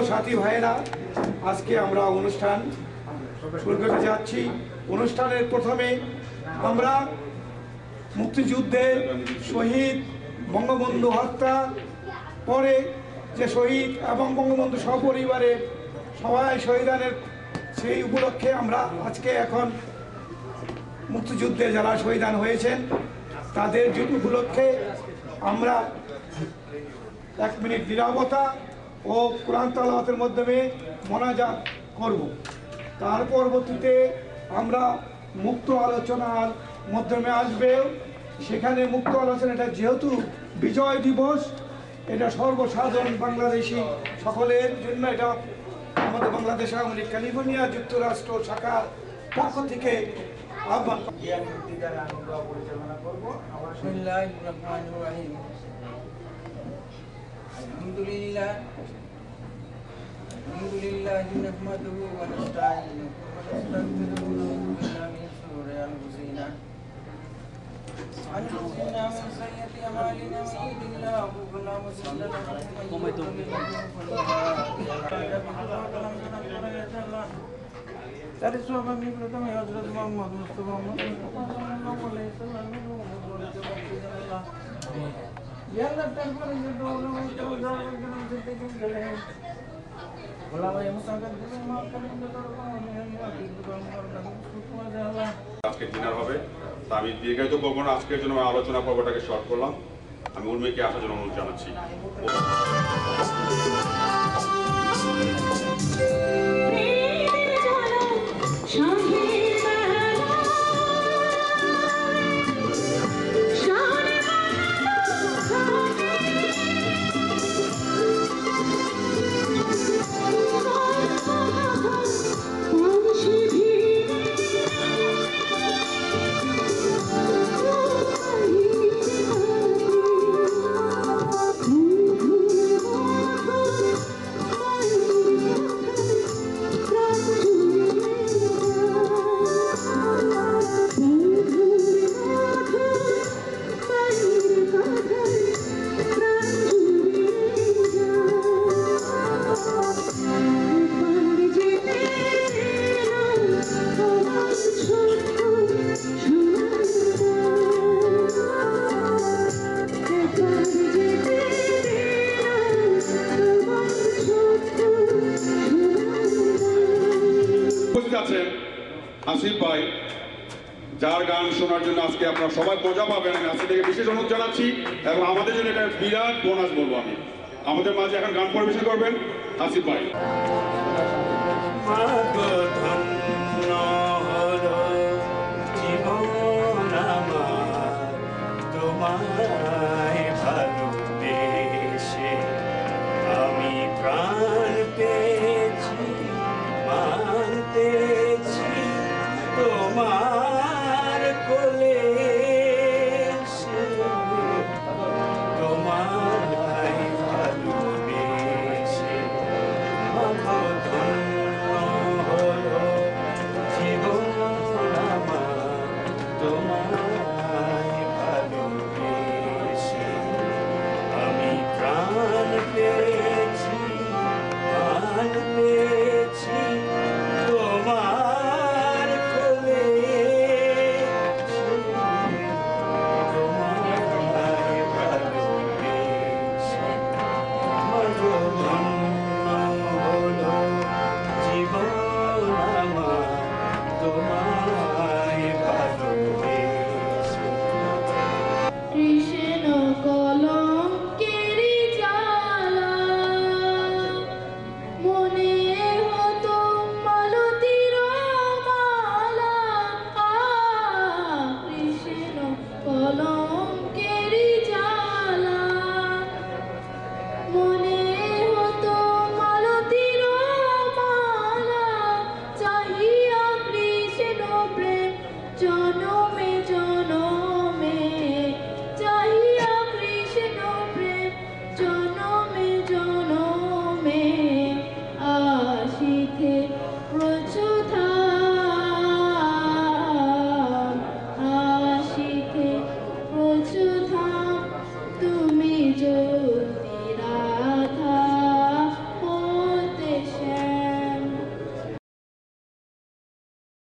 সাথী ভাইয়েরা, আজকে আমরা অনুষ্ঠান শুরু করতে যাচ্ছি। অনুষ্ঠানের প্রথমে আমরা মুক্তিযুদ্ধে শহীদ, বঙ্গবন্ধু হত্যা পরে যে শহীদ এবং বঙ্গবন্ধু সপরিবারে সবাই শহীদানের সেই উপলক্ষে আমরা আজকে এখন মুক্তিযুদ্ধে যারা শহীদান হয়েছেন তাদের উপলক্ষে আমরা 1 মিনিট নীরবতা ও কোরআন তেলাওয়াতের মাধ্যমে মোনাজাত করব। তার পরবর্তীতে আমরা মুক্ত আলোচনার মাধ্যমে আসবে। সেখানে মুক্ত আলোচনা, এটা যেহেতু বিজয় দিবস, এটা সর্বসাধারণ বাংলাদেশি সকলের জন্য, এটা আমাদের বাংলাদেশ আওয়ামী লীগ ক্যালিফোর্নিয়া যুক্তরাষ্ট্র শাখার পক্ষ থেকে আহ্বান পরিচালনা করব। আলহামদুলিল্লাহ নাহমাদুহু ওয়া নাস্তাঈনুহু ওয়া নাস্তাগফিরুহু ওয়া নাউযু বিল্লাহি মিন শুরুরি আনফুসিনা ওয়া min sayyiati a'malina man yahdihillahu fala mudilla lahu wa man yudlil That is why we pray to Hazrat Muhammad Mustafa sallallahu alaihi wasallam. Ya Allah, tanpa doa kita udah dengan sedikit jalan. Walau yang sangat dimaafkan untuk orang yang itu bangga semua jalan. আজকে dinner হবে, তা আমি দীর্ঘায়িত করবো না। আজকের জন্য আলোচনা পর্বটাকে শর্ট করলাম। আমি উর্মিকে আসার জন্য অনুরোধ জানাচ্ছি। আসিফ ভাই, যার গান শোনার জন্য আজকে আপনারা সবাই মজা পাবেন, আমি আজকে থেকে বিশেষ অনুরোধ জানাচ্ছি। এবং আমাদের জন্য এটা বিরাট বোনাস বলবো আমি। আমাদের মাঝে এখন গান পরিবেশন করবেন আসিফ ভাই। আমি প্রাণ পেয়েছি, মানতেছি তোমার কোলে, তোমায় ভালোবেসে